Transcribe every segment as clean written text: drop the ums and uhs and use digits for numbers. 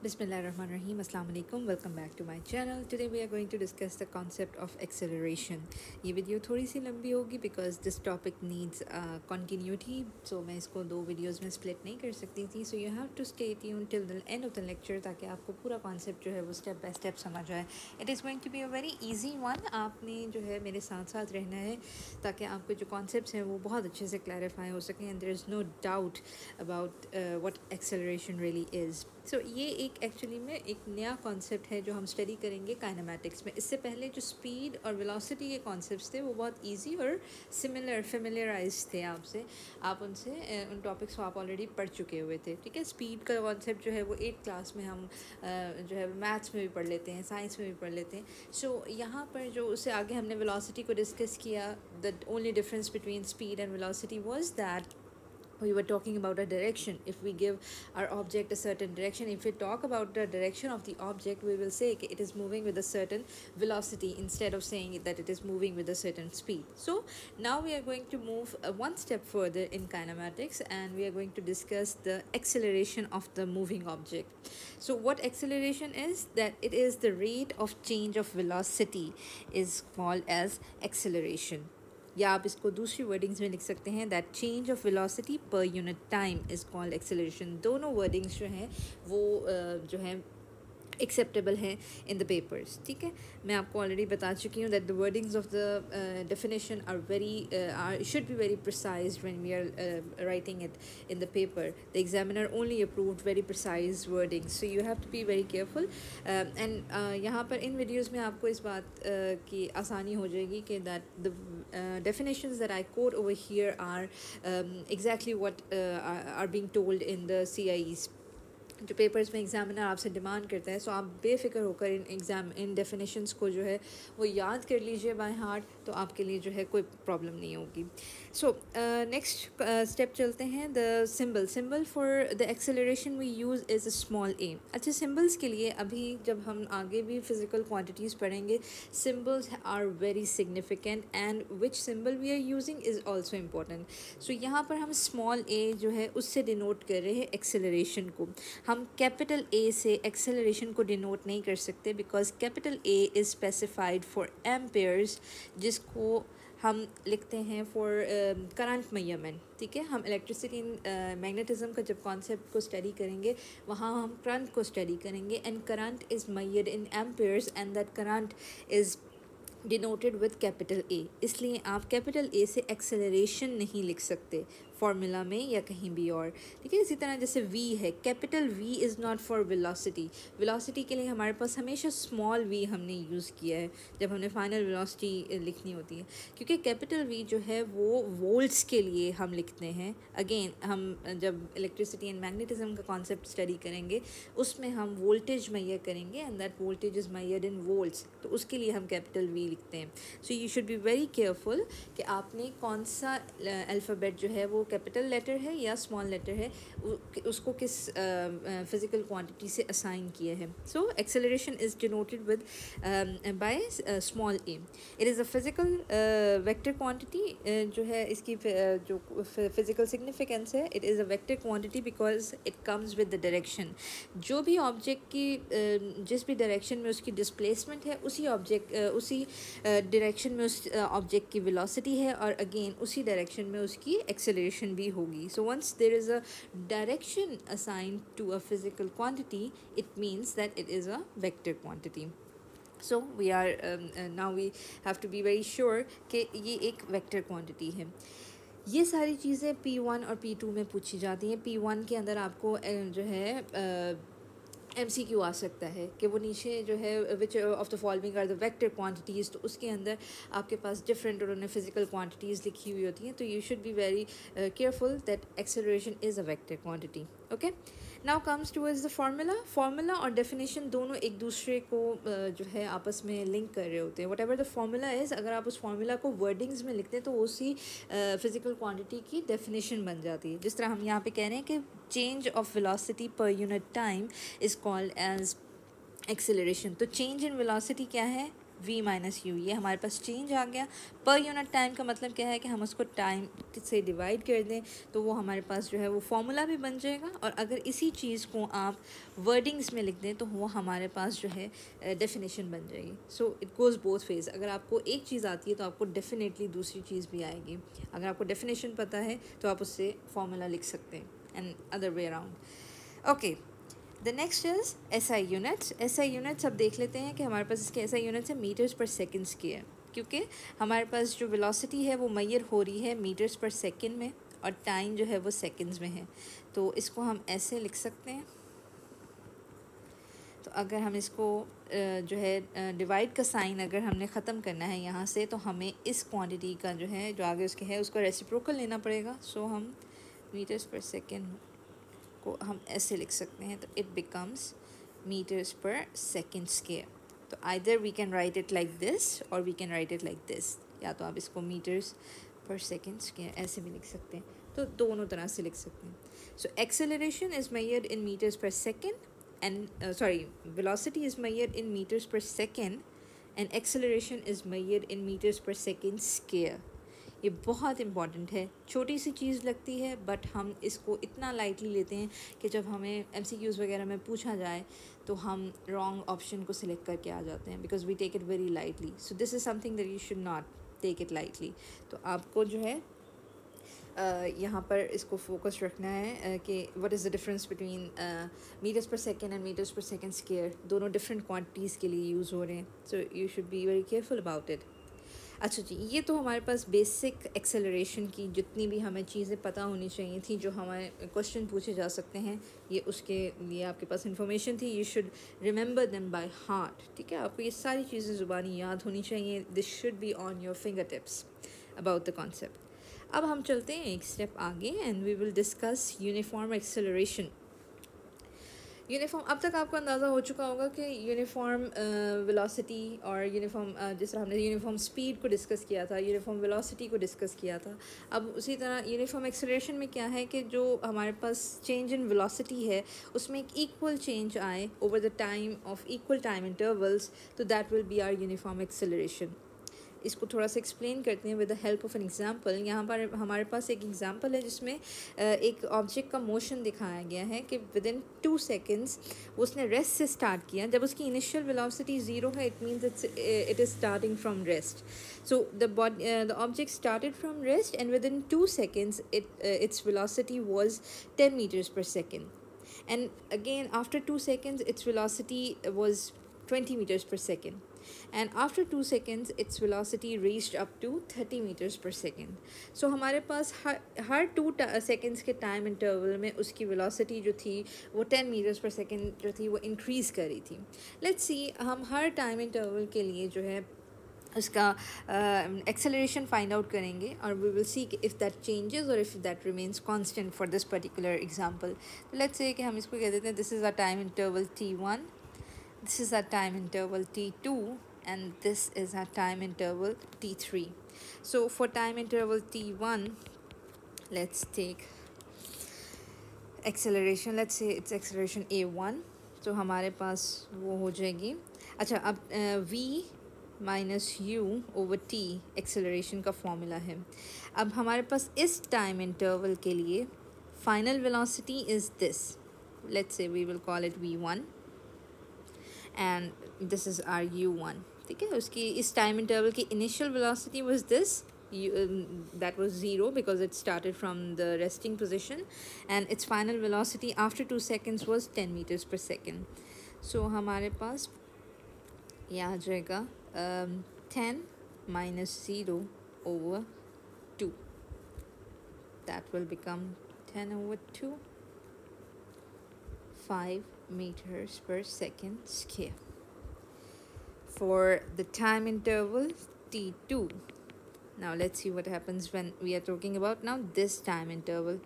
Bismillahirrahmanirrahim. Assalamu alaikum. Welcome back to my channel. Today we are going to discuss the concept of acceleration. ये video थोड़ी सी लंबी होगी because this topic needs continuity. So मैं इसको दो videos में split नहीं कर सकती थी. So you have to stay tuned till the end of the lecture ताकि आपको पूरा concept जो है वो step by step समझ आए. It is going to be a very easy one. आपने जो है मेरे साथ साथ रहना है ताकि आपके जो concepts हैं वो बहुत अच्छे से clarify हो सकें and there is no doubt about what acceleration really is. So ये एक एक्चुअली में एक नया कॉन्सेप्ट है जो हम स्टडी करेंगे काइनेमैटिक्स में. इससे पहले जो स्पीड और वेलोसिटी के कॉन्सेप्ट्स थे वो बहुत इजी और फेमिलियराइज थे आपसे. आप उनसे उन टॉपिक्स को आप ऑलरेडी पढ़ चुके हुए थे. ठीक है. स्पीड का कॉन्सेप्ट जो है वो 8th क्लास में हम जो है मैथ्स में भी पढ़ लेते हैं, साइंस में भी पढ़ लेते हैं. सो यहाँ पर जो उससे आगे हमने वेलोसिटी को डिस्कस किया. The only difference between speed and velocity was that we were talking about a direction. If we give our object a certain direction, if we talk about the direction of the object, we will say it is moving with a certain velocity instead of saying that it is moving with a certain speed. So now we are going to move one step further in kinematics and we are going to discuss the acceleration of the moving object. So what acceleration is? That it is the rate of change of velocity is called as acceleration. या आप इसको दूसरी wordings में लिख सकते हैं that change of velocity per unit time is called acceleration. दोनों wordings जो हैं वो जो हैं एक्सेप्टेबल हैं इन द पेपर्स. ठीक है. मैं आपको ऑलरेडी बता चुकी हूँ that the wordings of the definition are very should be very precise when we are writing it in the paper. The examiner only approved very precise wordings, so you have to be very careful. And यहाँ पर इन videos में आपको इस बात की आसानी हो जाएगी कि that the definitions that I quote over here are exactly what are being told in the CIEs. जो पेपर्स में एग्जामिनर आपसे डिमांड करता है. सो आप बेफिक्र होकर इन डेफिनेशंस को जो है वो याद कर लीजिए बाय हार्ट, तो आपके लिए जो है कोई प्रॉब्लम नहीं होगी. सो नेक्स्ट स्टेप चलते हैं. The symbol for the acceleration we use is small a. अच्छा, सिंबल्स के लिए अभी जब हम आगे भी फिज़िकल क्वांटिटीज़ पढ़ेंगे, symbols are very significant and which symbol we are using is also important. So यहाँ पर हम स्मॉल ए जो है उससे डिनोट कर रहे हैं एक्सेलरेशन को. हम कैपिटल ए से एक्सेलरेशन को डिनोट नहीं कर सकते because capital A is specified for Ampere's, जिसको हम लिखते हैं फॉर करंट मेजरमेंट. ठीक है. हम इलेक्ट्रिसिटी मैग्नेटिज्म का जब कॉन्सेप्ट को स्टडी करेंगे वहाँ हम करंट को स्टडी करेंगे and current is measured in Ampere's and that current is denoted with capital A. इसलिए आप कैपिटल ए से एक्सेलरेशन नहीं लिख सकते फार्मूला में या कहीं भी और. ठीक है. इसी तरह जैसे वी है, capital V is not for velocity. Velocity के लिए हमारे पास हमेशा स्मॉल वी हमने यूज़ किया है जब हमने फाइनल वेलोसिटी लिखनी होती है, क्योंकि कैपिटल वी जो है वो वोल्ट्स के लिए हम लिखते हैं. अगेन हम जब इलेक्ट्रिसिटी एंड मैग्नेटिज्म का कॉन्सेप्ट स्टडी करेंगे उसमें हम वोल्टेज मेजर करेंगे and that voltage is measured in volts, तो उसके लिए हम कैपिटल वी लिखते हैं. So you should be very careful कि आपने कौन सा अल्फ़ाबेट जो है वो कैपिटल लेटर है या स्मॉल लेटर है, उसको किस फिज़िकल क्वांटिटी से असाइन किया है. सो acceleration is denoted with by small A. It is a physical vector quantity. जो है इसकी जो फिज़िकल सिग्निफिकेंस है, it is a vector quantity because it comes with the direction. जो भी ऑब्जेक्ट की जिस भी डायरेक्शन में उसकी डिस्प्लेसमेंट है उसी डायरेक्शन में उस ऑब्जेक्ट की वेलोसिटी है और अगेन उसी डायरेक्शन में उसकी एक्सेलरेशन भी होगी. So once there is a direction assigned to a physical quantity, it means that it is a vector quantity. So we are now we have to be very sure कि ये एक vector quantity है. ये सारी चीज़ें P1 और P2 में पूछी जाती हैं. P1 के अंदर आपको जो है MCQ आ सकता है कि वो नीचे जो है which of the following are the vector quantities, तो उसके अंदर आपके पास डिफरेंट उन्होंने फिजिकल क्वांटिटीज़ लिखी हुई होती हैं. तो you should be very careful that acceleration is a vector quantity. Okay. Now comes towards the formula और डेफिनेशन दोनों एक दूसरे को जो है आपस में लिंक कर रहे होते हैं. What ever the formula is, अगर आप उस फार्मूला को वर्डिंग्स में लिखते हैं तो उसी फिजिकल क्वांटिटी की डेफिनेशन बन जाती है. जिस तरह हम यहाँ पे कह रहे हैं कि change of velocity per unit time is called as acceleration. तो चेंज इन वेलोसिटी क्या है? v माइनस यू, ये हमारे पास चेंज आ गया। पर यूनिट टाइम का मतलब क्या है कि हम उसको टाइम से डिवाइड कर दें तो वो हमारे पास जो है वो फॉर्मूला भी बन जाएगा, और अगर इसी चीज़ को आप वर्डिंग्स में लिख दें तो वो हमारे पास जो है डेफिनेशन बन जाएगी। So it goes both phase. अगर आपको एक चीज़ आती है तो आपको डेफिनेटली दूसरी चीज़ भी आएगी। अगर आपको डेफिनेशन पता है तो आप उससे फॉर्मूला लिख सकते हैं, and other way around. Okay, the next is SI units. SI units अब देख लेते हैं कि हमारे पास इसके SI यूनिट्स है मीटर्स पर सेकेंड स्क्वायर, क्योंकि हमारे पास जो वेलोसिटी है वो मैयर हो रही है मीटर्स पर सेकेंड में, और टाइम जो है वो सेकेंड्स में है। तो इसको हम ऐसे लिख सकते हैं। तो अगर हम इसको जो है डिवाइड का साइन अगर हमने ख़त्म करना है यहाँ से, तो हमें इस क्वांटिटी का जो है जो आगे उसके है उसको रेसिप्रोकल लेना पड़ेगा। सो हम मीटर्स पर सेकेंड को हम ऐसे लिख सकते हैं, तो इट बिकम्स मीटर्स पर सेकेंड स्क्वायर। तो either we can write it like this और we can write it like this, या तो आप इसको मीटर्स पर सेकेंड स्क्वायर ऐसे भी लिख सकते हैं, तो दोनों तरह से लिख सकते हैं। So acceleration is measured in metres पर second and velocity is measured in meters per second and acceleration is measured in meters per second square। ये बहुत इंपॉर्टेंट है, छोटी सी चीज़ लगती है बट हम इसको इतना लाइटली लेते हैं कि जब हमें MCQs वगैरह में पूछा जाए तो हम रॉन्ग ऑप्शन को सिलेक्ट करके आ जाते हैं, because we take it very lightly. So this is something that you should not take it lightly. तो आपको जो है यहाँ पर इसको फोकस रखना है कि what is the difference between metres पर सेकेंड एंड मीटर्स पर सेकेंड स्क्वायर, दोनों डिफरेंट क्वांटिटीज़ के लिए यूज़ हो रहे हैं। So you should be very careful about it. अच्छा जी, ये तो हमारे पास बेसिक एक्सेलरेशन की जितनी भी हमें चीज़ें पता होनी चाहिए थी, जो हमारे क्वेश्चन पूछे जा सकते हैं, ये उसके लिए आपके पास इंफॉर्मेशन थी। You should remember them by heart, ठीक है। आपको ये सारी चीज़ें ज़ुबानी याद होनी चाहिए। This should be on your finger tips about the concept. अब हम चलते हैं एक स्टेप आगे and we will discuss uniform acceleration. Uniform, अब तक आपको अंदाज़ा हो चुका होगा कि यूनिफॉर्म वेलोसिटी और यूनिफॉर्म जिस तरह हमने यूनिफॉर्म स्पीड को डिस्कस किया था, यूनिफॉर्म वेलोसिटी को डिस्कस किया था, अब उसी तरह यूनिफॉर्म एक्सेलरेशन में क्या है कि जो हमारे पास चेंज इन वेलोसिटी है उसमें एक इक्वल चेंज आए over the time of equal time intervals, तो that will be our uniform acceleration. इसको थोड़ा सा एक्सप्लेन करते हैं with the help of an example. यहाँ पर हमारे पास एक एग्जांपल है जिसमें एक ऑब्जेक्ट का मोशन दिखाया गया है कि विद इन 2 सेकेंड्स उसने रेस्ट से स्टार्ट किया। जब उसकी इनिशियल वेलोसिटी 0 है, it means it is starting from rest. So the object started from rest and with in 2 seconds its velocity was 10 meters per second, and again after 2 seconds its velocity was 20 meters per second, and after 2 seconds its velocity reached up to 30 meters per second। so हमारे पास हर 2 seconds के time interval में उसकी velocity जो थी वो 10 meters per second जो थी वो इंक्रीज़ कर रही थी। लेट्स सी, हम हर टाइम इंटरवल के लिए जो है उसका एक्सेलरेशन फाइंड आउट करेंगे और we will see if that changes और if that remains constant for this particular example. तो लेट्स से कि हम इसको कह देते हैं this is a time interval T1, this is our time interval T2, and this is our time interval T3. So for time interval T1, let's take acceleration, let's say it's acceleration A1, तो हमारे पास वो हो जाएगी। अच्छा, अब V minus u over t acceleration का formula है। अब हमारे पास इस टाइम इंटरवल के लिए final velocity is this, let's say we will call it V1 and this is our u1, ठीक है। उसकी इस टाइम इंटरवल की initial velocity was this, that was 0 because it started from the resting position, and its final velocity after 2 seconds was 10 meters per second। so हमारे पास ये आ जाएगा 10 minus 0 over 2, that will become 10 over 2, 5 meters per second square for the time interval T2। now let's see what happens when we are talking about now this time interval।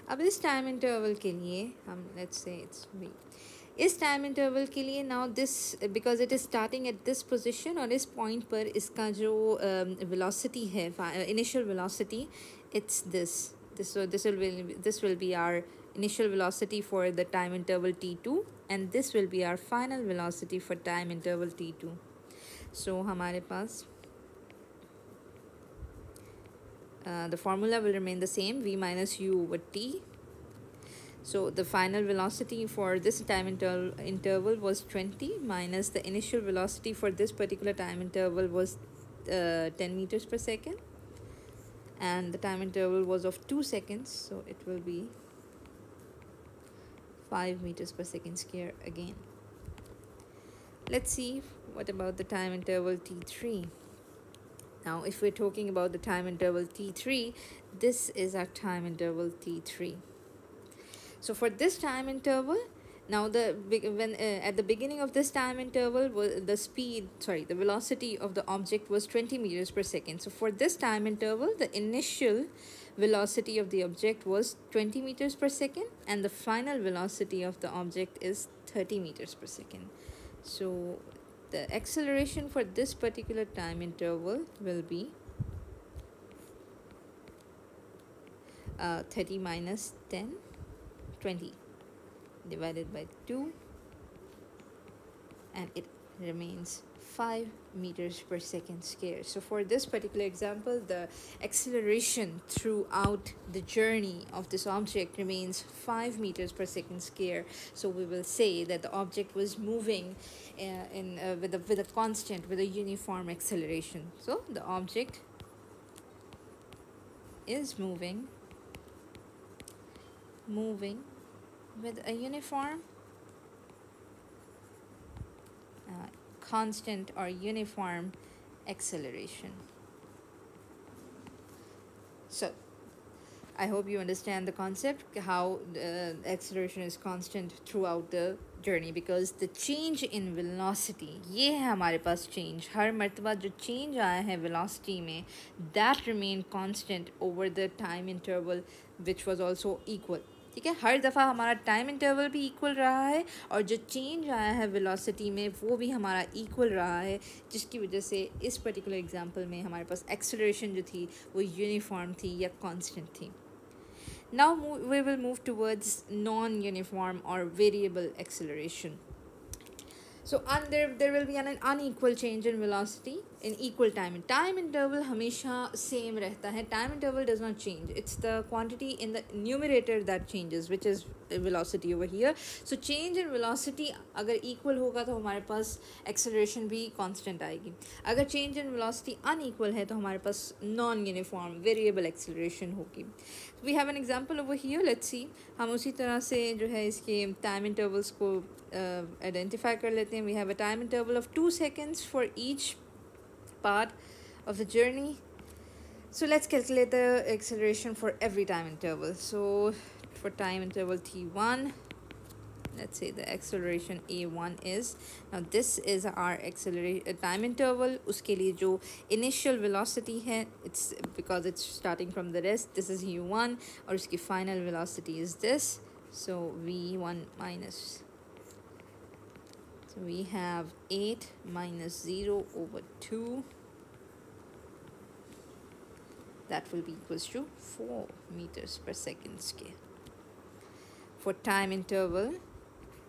अब इस time interval के लिए हम let's say it's V, इस time interval के लिए now this because it is starting at this position, और इस पॉइंट पर इसका जो velocity है initial velocity it's this will be our initial velocity for the time interval T2, and this will be our final velocity for time interval T2। सो हमारे पास the formula will remain the same, v minus u over t. So the final velocity for this time interval was 20 minus the initial velocity for this particular time interval was 10 meters per second, and the time interval was of 2 seconds, so it will be 5 meters per second square again. Let's see what about the time interval t3. Now if we're talking about the time interval t3, this is our time interval t3. So for this time interval, now at the beginning of this time interval, the velocity of the object was 20 meters per second. So for this time interval, the initial velocity of the object was 20 meters per second, and the final velocity of the object is 30 meters per second. So the acceleration for this particular time interval will be 30 minus 10, 20 divided by 2, and it remains 5 meters per second square. So for this particular example, the acceleration throughout the journey of this object remains 5 meters per second square. So we will say that the object was moving with a constant, with a uniform acceleration. So the object is moving with a uniform constant or uniform acceleration. So I hope you understand the concept, how acceleration is constant throughout the journey, because the change in velocity, ये है हमारे पास change, हर मर्तबा जो change आया है velocity में, that remained constant over the time interval which was also equal. ठीक है, हर दफ़ा हमारा टाइम इंटरवल भी इक्वल रहा है और जो चेंज आया है वेलोसिटी में वो भी हमारा इक्वल रहा है, जिसकी वजह से इस पर्टिकुलर एग्जांपल में हमारे पास एक्सेलरेशन जो थी वो यूनिफॉर्म थी या कांस्टेंट थी. Now we will move towards non-uniform or variable acceleration. So there will be an unequal change in velocity in equal time. Time interval हमेशा same रहता है. Time interval does not change. It's the quantity in the numerator that changes, which is velocity over here. So change in velocity अगर equal होगा तो हमारे पास acceleration भी constant आएगी. अगर change in velocity unequal है तो हमारे पास non-uniform variable acceleration होगी. We have an example over here. Let's see. हम उसी तरह से जो है इसके time intervals को identify कर लेते हैं. We have a time interval of 2 seconds for each part of the journey. So let's calculate the acceleration for every time interval. So for time interval t1, let's say the acceleration a1 is, now this is our time interval. उसके लिए जो initial velocity है, it's because it's starting from the rest, this is u1, और उसकी final velocity is this, so v1 minus, so we have 8 minus 0 over 2, that will be equals to 4 meters per second square. For time interval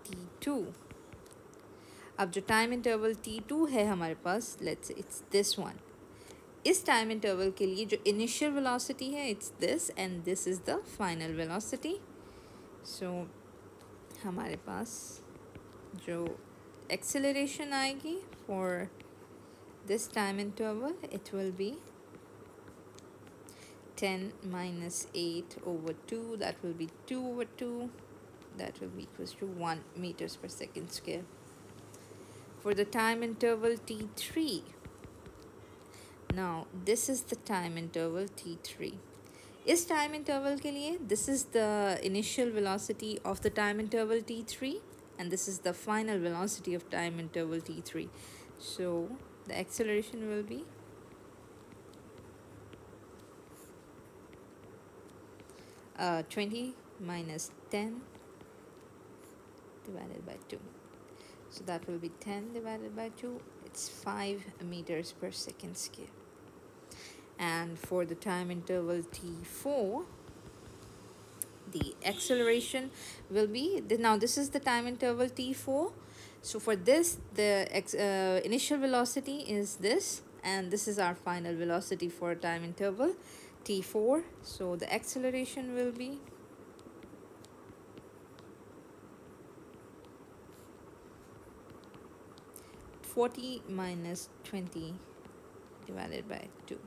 t2, अब जो time interval t2 है हमारे पास, let's it's this one. इस time interval के लिए जो initial velocity है it's this and this is the final velocity. So हमारे पास जो एक्सेलरेशन आएगी for this time interval, it will be 10 minus 8 over 2, that will be 2 over 2, that will be equals to 1 meters per second square. For the time interval t3, now this is the time interval t3. इस time interval के लिए this is the initial velocity of the time interval t3 and this is the final velocity of time interval t3. So the acceleration will be 20 minus 10 divided by 2. So that will be 10 divided by 2. It's 5 meters per second square. And for the time interval t4, the acceleration will be, now this is the time interval t4. So for this, the initial velocity is this, and this is our final velocity for time interval t4. So the acceleration will be 40 minus 20 divided by 2.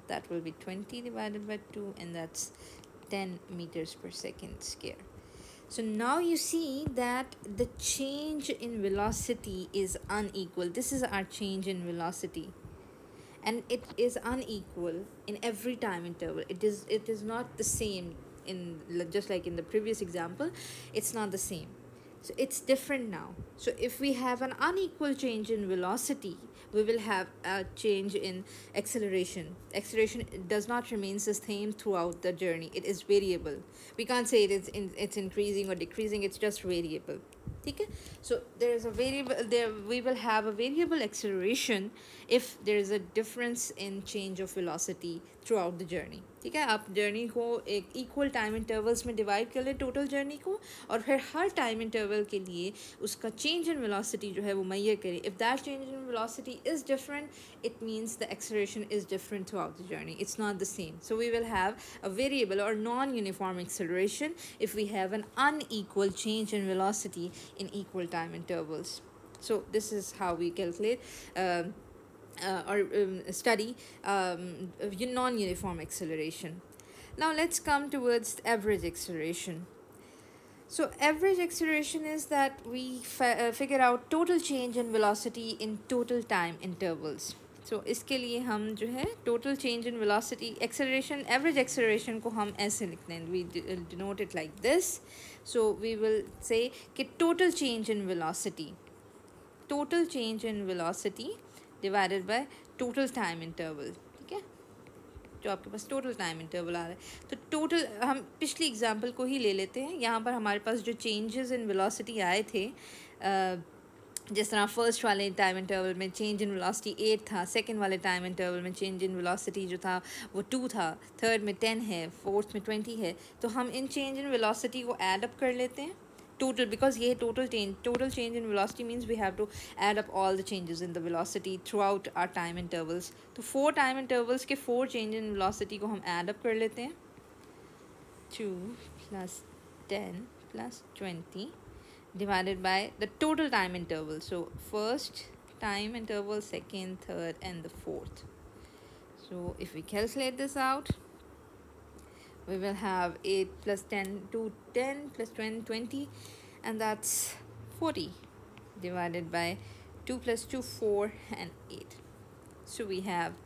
That will be 20 divided by 2, and that's 10 meters per second square. So now you see that the change in velocity is unequal. This is our change in velocity, and it is unequal in every time interval. It is not the same in, just like in the previous example, it's not the same. So it's different now. So if we have an unequal change in velocity, we will have a change in acceleration. Acceleration does not remain the same throughout the journey. It is variable. We can't say it's increasing or decreasing. It's just variable. Okay? So there is a variable there. We will have a variable acceleration if there is a difference in change of velocity throughout the journey. ठीक है, आप journey को एक equal time intervals में divide कर ले total journey को, और फिर हर टाइम इंटरवल के लिए उसका चेंज इन वेलोसिटी जो है वो मुहैया करें. If that change in velocity is different, it means the acceleration is different throughout the journey. It's not the same. So we will have a variable और non uniform acceleration if we have an unequal change in velocity in equal time intervals. So this is how we calculate or study non-uniform acceleration. Now let's come towards average acceleration. So average acceleration is that we figure out total change in velocity in total time intervals. So इसके लिए हम जो है total change in velocity acceleration, average acceleration को हम ऐसे लिखते हैं. We denote it like this. So we will say कि total change in velocity divided by total time interval. ठीक है, जो आपके पास टोटल टाइम इंटरवल आ रहा है. तो टोटल हम पिछली एग्जांपल को ही ले लेते हैं. यहाँ पर हमारे पास जो चेंजेस इन वेलोसिटी आए थे, जिस तरह फर्स्ट वाले टाइम इंटरवल में चेंज इन वेलोसिटी 8 था, सेकंड वाले टाइम इंटरवल में चेंज इन वेलोसिटी जो था वो 2 था, थर्ड में 10 है, फोर्थ में 20 है. तो हम इन चेंज इन वेलोसिटी को ऐड अप कर लेते हैं total, because ये total change in velocity means we have to add up all the changes in the velocity throughout our time intervals. तो 4 time intervals के 4 change in velocity को हम add up कर लेते हैं. 2 plus 10 plus 20 divided by the total time interval. So first time interval, second, third, and the fourth. So if we calculate this out, we will have 8 plus 10 to 10 plus 20, and that's 40 divided by 2 plus 2, 4, and 8. So we have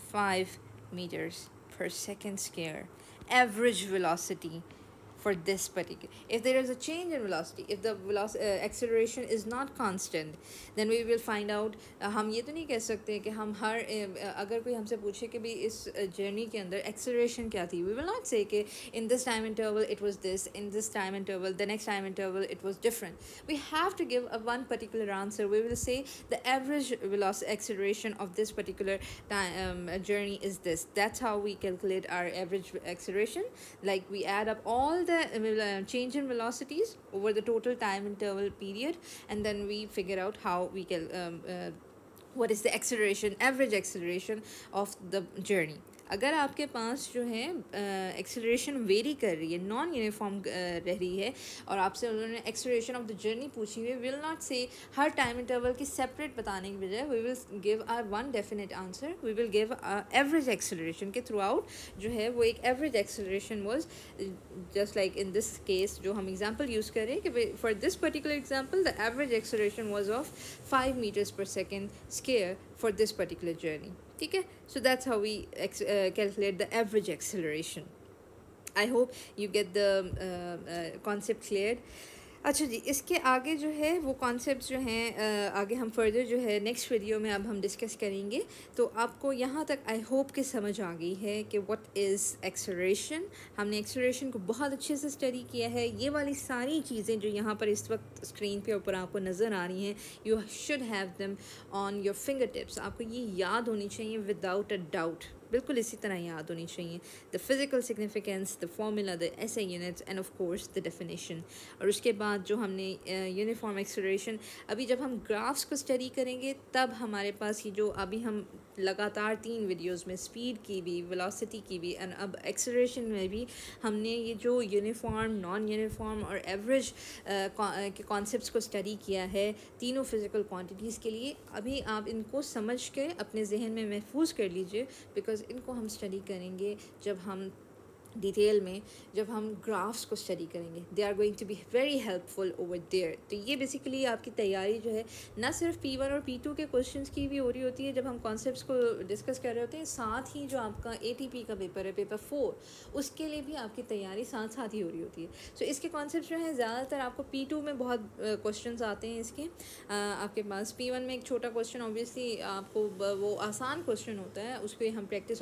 5 meters per second square average velocity for this particular. If there is a change in velocity, if the acceleration is not constant, then we will find out. हम ये तो नहीं कह सकते कि हम हर अगर कोई हमसे पूछे कि भी इस जर्नी के अंदर एक्सेलरेशन क्या थी, we will not say कि in this time interval it was this, in this time interval, the next time interval it was different. We have to give a one particular answer. We will say the average velocity acceleration of this particular time journey is this. That's how we calculate our average acceleration. Like we add up all the change in velocities over the total time interval period, and then we figure out how we can what is the acceleration, average acceleration of the journey. अगर आपके पास जो है acceleration very कर रही है, non uniform रह रही है, और आपसे उन्होंने एक्सेलरेशन ऑफ द जर्नी पूछी हुई, विल नॉट से हर टाइम इंटरवल की सेपरेट बताने की बजाय we will give our one definite answer. We will give average acceleration के थ्रू आउट जो है वो एक average acceleration was just like in this case जो हम एग्जांपल यूज़ करें कि for this particular example the average acceleration was of 5 meters per second square for this particular journey. ठीक है, so that's how we calculate the average acceleration. I hope you get the concept cleared. अच्छा जी, इसके आगे जो है वो concept जो हैं आगे हम फर्दर जो है नेक्स्ट वीडियो में अब हम डिस्कस करेंगे. तो आपको यहाँ तक आई होप कि समझ आ गई है कि व्हाट इज़ एक्सेलरेशन. हमने एक्सेलरेशन को बहुत अच्छे से स्टडी किया है. ये वाली सारी चीज़ें जो यहाँ पर इस वक्त स्क्रीन पे ऊपर आपको नज़र आ रही हैं, you should have them on your finger tips. आपको ये याद होनी चाहिए विदाउट अ डाउट. बिल्कुल इसी तरह याद होनी चाहिए। The physical significance, the formula, the SI units and of course the definition. और उसके बाद जो हमने यूनिफॉर्म एक्सेलरेशन, अभी जब हम ग्राफ्स को स्टडी करेंगे तब हमारे पास ये जो अभी हम लगातार 3 वीडियोस में स्पीड की भी, वेलोसिटी की भी एंड अब एक्सेलरेशन में भी हमने ये जो यूनिफॉर्म, नॉन यूनिफॉर्म और एवरेज के कॉन्सेप्ट्स को स्टडी किया है तीनों फिज़िकल क्वांटिटीज़ के लिए। अभी आप इनको समझ के अपने जहन में महफूज कर लीजिए, बिकॉज़ इनको हम स्टडी करेंगे जब हम डिटेल में, जब हम ग्राफ्स को स्टडी करेंगे। They are going to be very helpful over there. तो ये बेसिकली आपकी तैयारी जो है ना सिर्फ P1 और P2 के क्वेश्चंस की भी हो रही होती है जब हम कॉन्सेप्ट्स को डिस्कस कर रहे होते हैं, साथ ही जो आपका ATP का पेपर है, पेपर 4, उसके लिए भी आपकी तैयारी साथ साथ ही हो रही होती है। सो इसके कॉन्सेप्ट जो हैं ज़्यादातर आपको P2 में बहुत क्वेश्चन आते हैं इसके। आपके पास P1 में एक छोटा क्वेश्चन, ऑब्वियसली आपको वो आसान क्वेश्चन होता है, उस पर हम प्रैक्टिस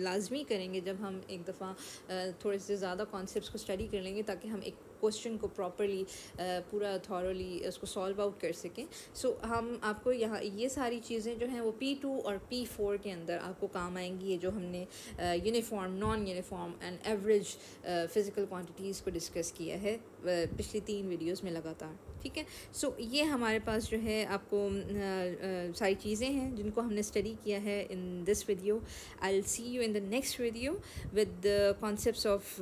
लाजमी करेंगे जब हम एक दफ़ा थोड़े से ज़्यादा कॉन्सेप्ट्स को स्टडी कर लेंगे, ताकि हम एक क्वेश्चन को प्रॉपरली पूरा थॉरली उसको सॉल्व आउट कर सकें। सो हम आपको यहाँ ये सारी चीज़ें जो हैं वो P2 और P4 के अंदर आपको काम आएंगी। ये जो हमने uniform, non uniform and average physical quantities को डिस्कस किया है पिछली 3 वीडियोज़ में लगातार, ठीक है। सो ये हमारे पास जो है आपको सारी चीज़ें हैं जिनको हमने स्टडी किया है in this video. I will see you in the next video with the concepts of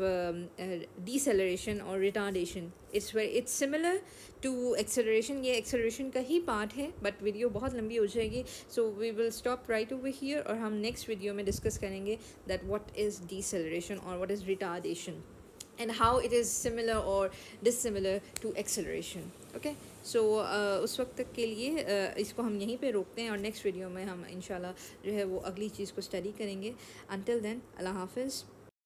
deceleration और retardation. It's similar to acceleration. ये एक्सेलरेशन का ही पार्ट है, बट वीडियो बहुत लंबी हो जाएगी। So we will stop right over here और हम नेक्स्ट वीडियो में डिस्कस करेंगे दैट व्हाट इज़ डिसेलरेशन और what is retardation and how it is similar or dissimilar to acceleration. Okay, so उस वक्त तक के लिए इसको हम यहीं पे रोकते हैं और नेक्स्ट वीडियो में हम इंशाल्लाह जो है वो अगली चीज़ को स्टडी करेंगे। Until then, अल्लाह हाफ़िज़।